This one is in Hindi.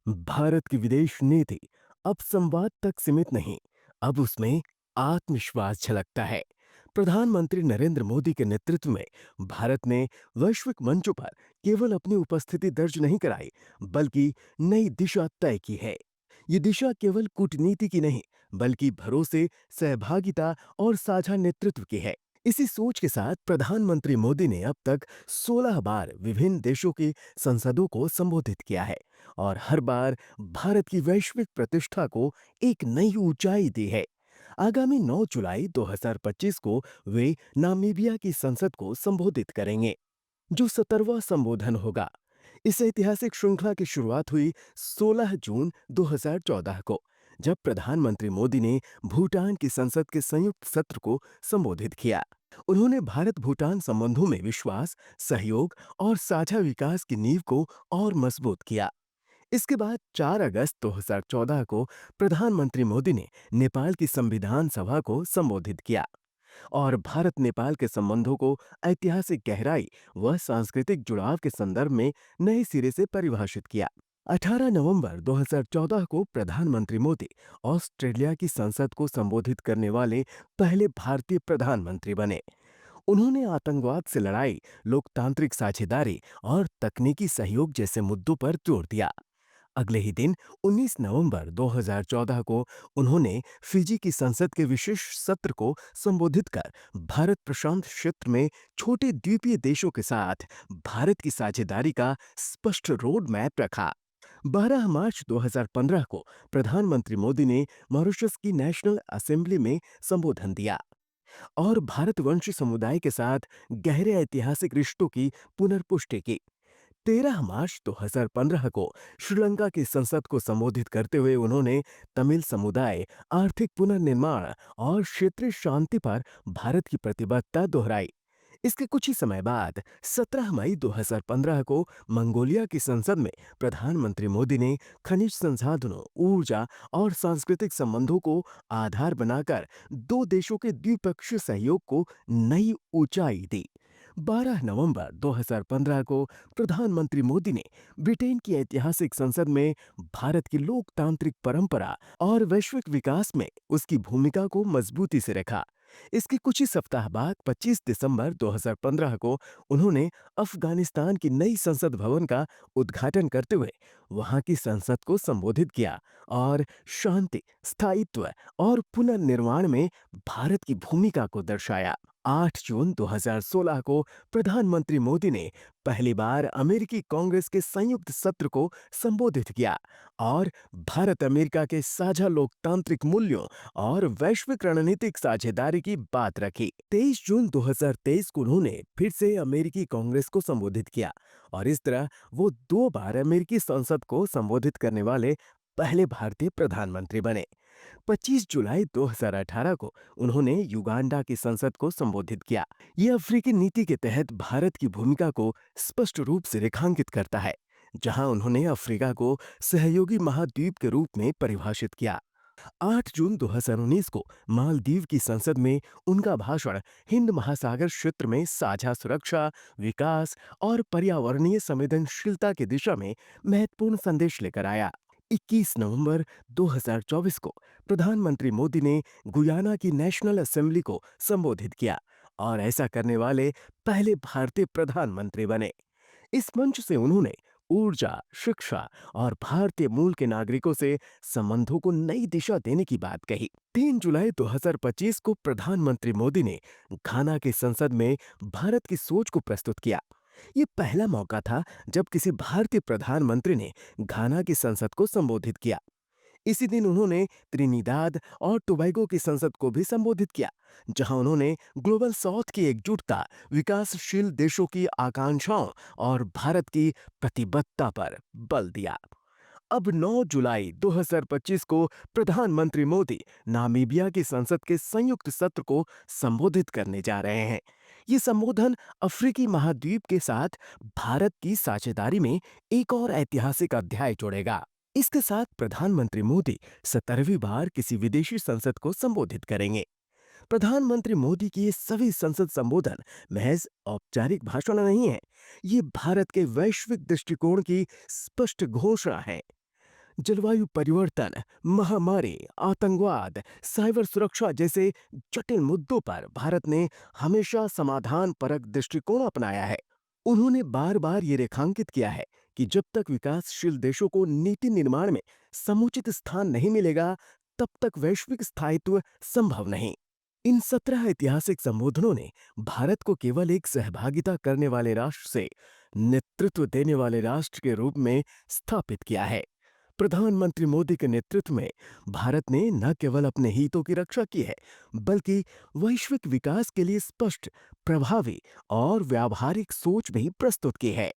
भारत की विदेश नीति अब संवाद तक सीमित नहीं, अब उसमें आत्मविश्वास झलकता है। प्रधानमंत्री नरेंद्र मोदी के नेतृत्व में भारत ने वैश्विक मंचों पर केवल अपनी उपस्थिति दर्ज नहीं कराई, बल्कि नई दिशा तय की है। ये दिशा केवल कूटनीति की नहीं, बल्कि भरोसे, सहभागिता और साझा नेतृत्व की है। इसी सोच के साथ प्रधानमंत्री मोदी ने अब तक 16 बार विभिन्न देशों की संसदों को संबोधित किया है और हर बार भारत की वैश्विक प्रतिष्ठा को एक नई ऊंचाई दी है। आगामी 9 जुलाई 2025 को वे नामीबिया की संसद को संबोधित करेंगे, जो 17वां संबोधन होगा। इस ऐतिहासिक श्रृंखला की शुरुआत हुई 16 जून 2014 को, जब प्रधानमंत्री मोदी ने भूटान की संसद के संयुक्त सत्र को संबोधित किया। उन्होंने भारत भूटान संबंधों में विश्वास, सहयोग और साझा विकास की नींव को और मजबूत किया। इसके बाद 4 अगस्त 2014 को प्रधानमंत्री मोदी ने नेपाल की संविधान सभा को संबोधित किया और भारत नेपाल के संबंधों को ऐतिहासिक गहराई व सांस्कृतिक जुड़ाव के संदर्भ में नए सिरे से परिभाषित किया। 18 नवंबर 2014 को प्रधानमंत्री मोदी ऑस्ट्रेलिया की संसद को संबोधित करने वाले पहले भारतीय प्रधानमंत्री बने। उन्होंने आतंकवाद से लड़ाई, लोकतांत्रिक साझेदारी और तकनीकी सहयोग जैसे मुद्दों पर जोर दिया। अगले ही दिन 19 नवंबर 2014 को उन्होंने फिजी की संसद के विशेष सत्र को संबोधित कर भारत प्रशांत क्षेत्र में छोटे द्वीपीय देशों के साथ भारत की साझेदारी का स्पष्ट रोड मैप रखा। 12 मार्च 2015 को प्रधानमंत्री मोदी ने मॉरिशस की नेशनल असेंबली में संबोधन दिया और भारतवंशी समुदाय के साथ गहरे ऐतिहासिक रिश्तों की पुनर्पुष्टि की। 13 मार्च 2015 को श्रीलंका की संसद को संबोधित करते हुए उन्होंने तमिल समुदाय, आर्थिक पुनर्निर्माण और क्षेत्रीय शांति पर भारत की प्रतिबद्धता दोहराई। इसके कुछ ही समय बाद 17 मई 2015 को मंगोलिया की संसद में प्रधानमंत्री मोदी ने खनिज संसाधनों, ऊर्जा और सांस्कृतिक संबंधों को आधार बनाकर दो देशों के द्विपक्षीय सहयोग को नई ऊंचाई दी। 12 नवंबर 2015 को प्रधानमंत्री मोदी ने ब्रिटेन की ऐतिहासिक संसद में भारत की लोकतांत्रिक परंपरा और वैश्विक विकास में उसकी भूमिका को मजबूती से रखा। इसके कुछ ही सप्ताह बाद 25 दिसंबर 2015 को उन्होंने अफगानिस्तान की नई संसद भवन का उद्घाटन करते हुए वहां की संसद को संबोधित किया और शांति, स्थायित्व और पुनर्निर्माण में भारत की भूमिका को दर्शाया। 8 जून 2016 को प्रधानमंत्री मोदी ने पहली बार अमेरिकी कांग्रेस के संयुक्त सत्र को संबोधित किया और भारत अमेरिका के साझा लोकतांत्रिक मूल्यों और वैश्विक रणनीतिक साझेदारी की बात रखी। 23 जून 2023 को उन्होंने फिर से अमेरिकी कांग्रेस को संबोधित किया और इस तरह वो 2 बार अमेरिकी संसद को संबोधित करने वाले पहले भारतीय प्रधानमंत्री बने। 25 जुलाई 2018 को उन्होंने युगांडा की संसद को संबोधित किया। ये अफ्रीकी नीति के तहत भारत की भूमिका को स्पष्ट रूप से रेखांकित करता है, जहां उन्होंने अफ्रीका को सहयोगी महाद्वीप के रूप में परिभाषित किया। 8 जून 2019 को मालदीव की संसद में उनका भाषण हिंद महासागर क्षेत्र में साझा सुरक्षा, विकास और पर्यावरणीय संवेदनशीलता की दिशा में महत्वपूर्ण संदेश लेकर आया। 21 नवंबर 2024 को प्रधानमंत्री मोदी ने गुयाना की नेशनल असेंबली को संबोधित किया और ऐसा करने वाले पहले भारतीय प्रधानमंत्री बने। इस मंच से उन्होंने ऊर्जा, शिक्षा और भारतीय मूल के नागरिकों से संबंधों को नई दिशा देने की बात कही। 3 जुलाई 2025 को प्रधानमंत्री मोदी ने घाना की संसद में भारत की सोच को प्रस्तुत किया। ये पहला मौका था जब किसी भारतीय प्रधानमंत्री ने घाना की संसद को संबोधित किया। इसी दिन उन्होंने त्रिनिदाद और टोबैगो की संसद को भी संबोधित किया, जहां उन्होंने ग्लोबल साउथ की एकजुटता, विकासशील देशों की आकांक्षाओं और भारत की प्रतिबद्धता पर बल दिया। अब 9 जुलाई 2025 को प्रधानमंत्री मोदी नामीबिया की संसद के संयुक्त सत्र को संबोधित करने जा रहे हैं। ये संबोधन अफ्रीकी महाद्वीप के साथ भारत की साझेदारी में एक और ऐतिहासिक अध्याय जोड़ेगा। इसके साथ प्रधानमंत्री मोदी 17वीं बार किसी विदेशी संसद को संबोधित करेंगे। प्रधानमंत्री मोदी की ये सभी संसद संबोधन महज औपचारिक भाषण नहीं है, ये भारत के वैश्विक दृष्टिकोण की स्पष्ट घोषणा है। जलवायु परिवर्तन, महामारी, आतंकवाद, साइबर सुरक्षा जैसे जटिल मुद्दों पर भारत ने हमेशा समाधानपरक दृष्टिकोण अपनाया है। उन्होंने बार-बार ये रेखांकित किया है कि जब तक विकासशील देशों को नीति निर्माण में समुचित स्थान नहीं मिलेगा, तब तक वैश्विक स्थायित्व संभव नहीं। इन 17 ऐतिहासिक संबोधनों ने भारत को केवल एक सहभागिता करने वाले राष्ट्र से नेतृत्व देने वाले राष्ट्र के रूप में स्थापित किया है। प्रधानमंत्री मोदी के नेतृत्व में भारत ने न केवल अपने हितों की रक्षा की है, बल्कि वैश्विक विकास के लिए स्पष्ट, प्रभावी और व्यावहारिक सोच भी प्रस्तुत की है।